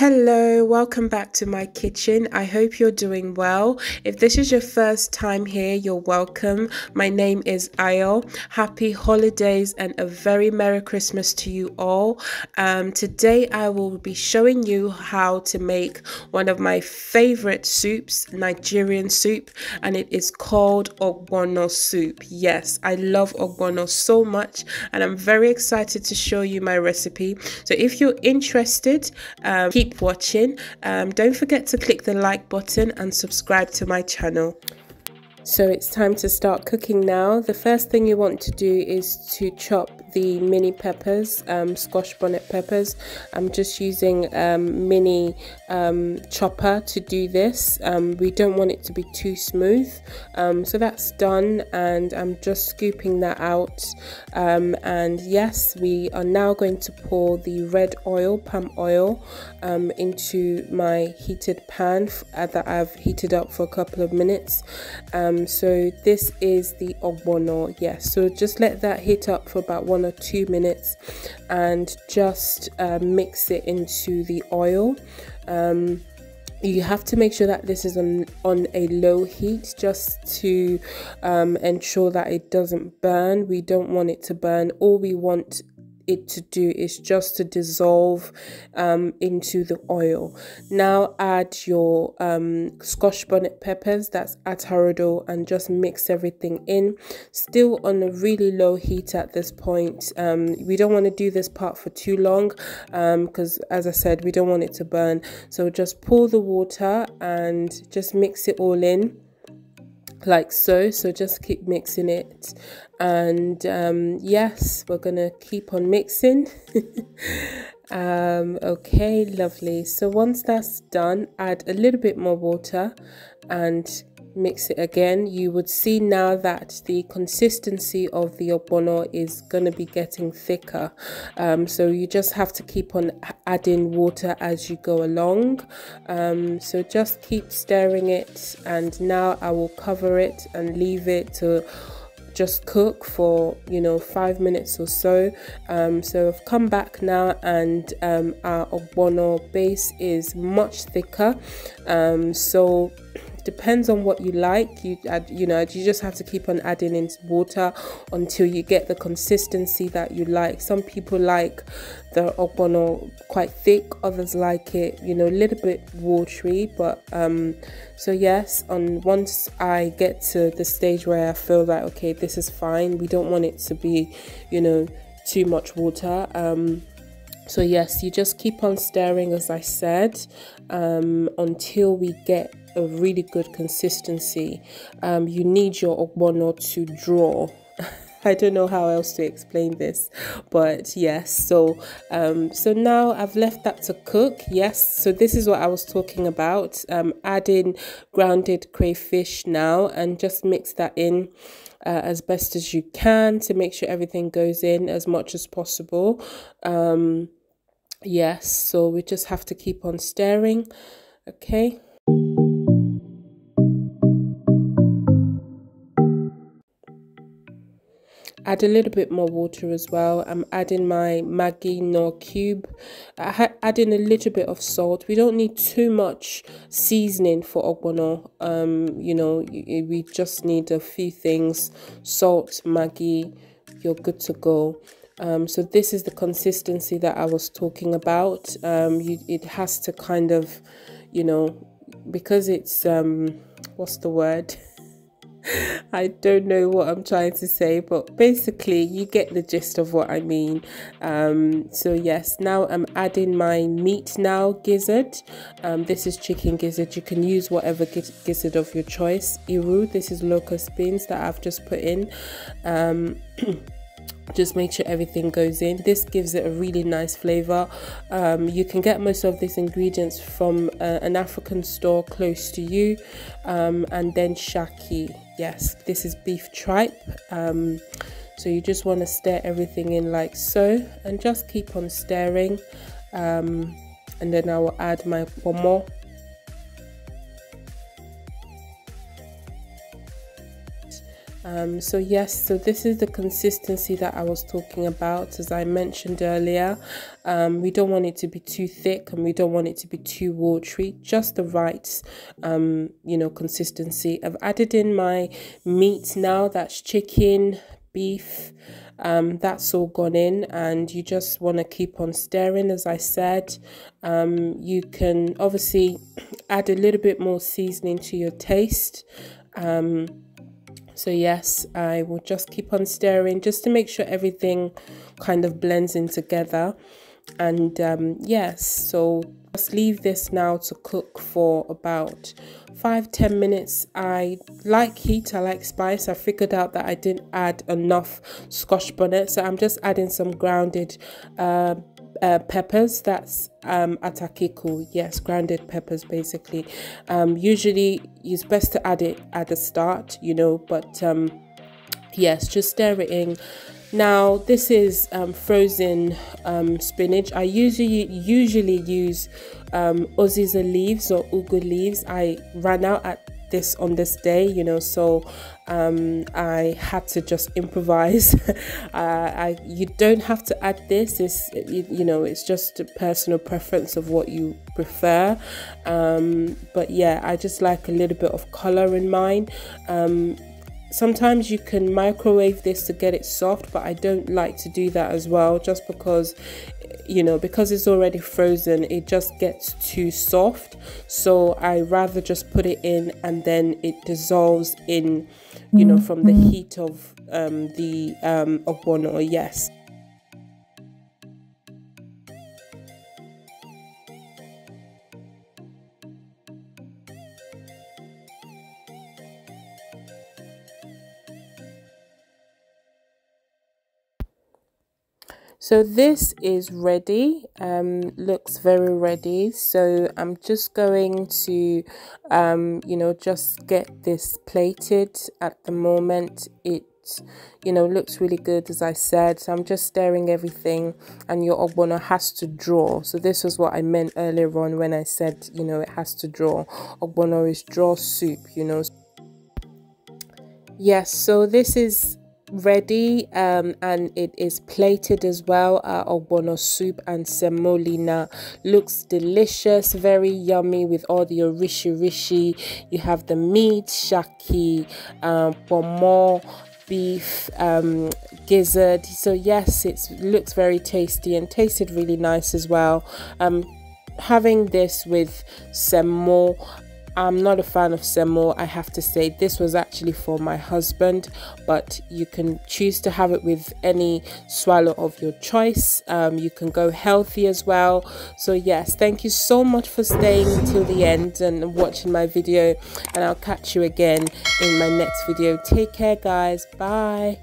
Hello, welcome back to my kitchen. I hope you're doing well. If this is your first time here, you're welcome. My name is Ayo. Happy holidays and a very Merry Christmas to you all. Today I will be showing you how to make one of my favorite soups, Nigerian soup, and it is called Ogbono soup. Yes, I love Ogbono so much and I'm very excited to show you my recipe. So if you're interested, keep watching. Don't forget to click the like button and subscribe to my channel. So it's time to start cooking now. The first thing you want to do is to chop the mini peppers, Scotch bonnet peppers. I'm just using mini chopper to do this. We don't want it to be too smooth. So that's done and I'm just scooping that out. And yes, we are now going to pour the red oil, palm oil, into my heated pan that I've heated up for a couple of minutes. So this is the ogbono. Yes, so just let that heat up for about 1 or 2 minutes and just mix it into the oil. You have to make sure that this is on a low heat just to ensure that it doesn't burn. We don't want it to burn. All we want it to do is just to dissolve into the oil. Now add your Scotch bonnet peppers, that's Assorted, and just mix everything in, still on a really low heat at this point. We don't want to do this part for too long because as I said, we don't want it to burn. So just pour the water and just mix it all in like so. So just keep mixing it, and yes, we're gonna keep on mixing. Okay, lovely. So once that's done, add a little bit more water and mix it again. You would see now that the consistency of the ogbono is gonna be getting thicker, so you just have to keep on adding water as you go along. So just keep stirring it, and now I will cover it and leave it to just cook for 5 minutes or so. So I've come back now and our ogbono base is much thicker, so depends on what you like. You add, you just have to keep on adding in water until you get the consistency that you like. Some people like the ogbono quite thick, others like it a little bit watery, but so yes, once I get to the stage where I feel like okay, this is fine, we don't want it to be too much water, so yes, you just keep on stirring, as I said, until we get a really good consistency. You need your ogbono to draw. I don't know how else to explain this, but yes. So so now I've left that to cook. Yes, so this is what I was talking about. Adding grounded crayfish now and just mix that in as best as you can to make sure everything goes in as much as possible. Yes, so we just have to keep on stirring. Okay. Add a little bit more water as well. I'm adding my Maggi Knorr cube. Adding a little bit of salt. We don't need too much seasoning for ogbono. We just need a few things. Salt, Maggi, you're good to go. So this is the consistency that I was talking about. It has to kind of, because it's what's the word? I don't know what I'm trying to say, but basically you get the gist of what I mean. So yes, now I'm adding my meat now, gizzard. This is chicken gizzard. You can use whatever gizzard of your choice. Iru, this is locust beans that I've just put in. Just make sure everything goes in. This gives it a really nice flavor. You can get most of these ingredients from an African store close to you. And then Shaki. Yes, this is beef tripe. So you just want to stir everything in like so and just keep on stirring. And then I will add my pomo. So yes, so this is the consistency that I was talking about. As I mentioned earlier, we don't want it to be too thick and we don't want it to be too watery, just the right consistency. I've added in my meat now. That's chicken, beef, that's all gone in, and you just want to keep on stirring. As I said, you can obviously add a little bit more seasoning to your taste. So yes, I will just keep on stirring just to make sure everything kind of blends in together. And yes, so just leave this now to cook for about 5-10 minutes. I like heat, I like spice. I figured out that I didn't add enough scotch bonnet, so I'm just adding some grounded peppers. That's atakiku, yes, grounded peppers basically. Usually it's best to add it at the start, but yes, just stir it in. Now this is frozen spinach. I usually use Uzisa leaves or ugu leaves. I ran out on this day, so I had to just improvise. You don't have to add this. It's just a personal preference of what you prefer. But yeah, I just like a little bit of color in mine. Sometimes you can microwave this to get it soft, but I don't like to do that as well, just because because it's already frozen, it just gets too soft. So I rather just put it in and then it dissolves in, from the heat of the ogbono. Yes. So this is ready, looks very ready. So I'm just going to, just get this plated. At the moment, it, looks really good, as I said. So I'm just stirring everything, and your ogbono has to draw. So this was what I meant earlier on when I said, it has to draw. Ogbono is draw soup, Yes, so this is ready, and it is plated as well. Ogbono soup and semolina looks delicious, very yummy with all the rishi. You have the meat, shaki, pomo, beef, gizzard. So yes, it looks very tasty and tasted really nice as well. Having this with semo, I'm not a fan of semo, I have to say. This was actually for my husband, but you can choose to have it with any swallow of your choice. You can go healthy as well. So yes, thank you so much for staying till the end and watching my video, and I'll catch you again in my next video. Take care, guys. Bye.